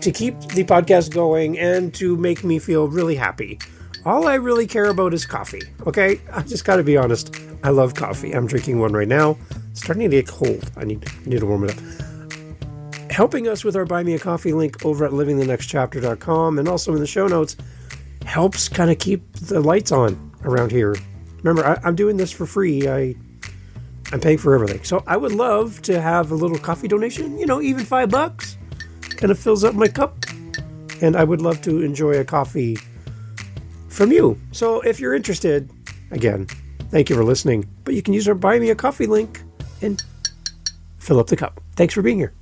B: to keep the podcast going and to make me feel really happy, all I really care about is coffee, okay? I just got to be honest. I love coffee. I'm drinking one right now. It's starting to get cold. I need to warm it up. Helping us with our Buy Me a Coffee link over at livingthenextchapter.com and also in the show notes helps kind of keep the lights on around here. Remember, I'm doing this for free. I'm paying for everything. So I would love to have a little coffee donation, even $5. Kind of fills up my cup. And I would love to enjoy a coffee from you. So if you're interested, again, thank you for listening. But you can use our Buy Me a Coffee link and fill up the cup. Thanks for being here.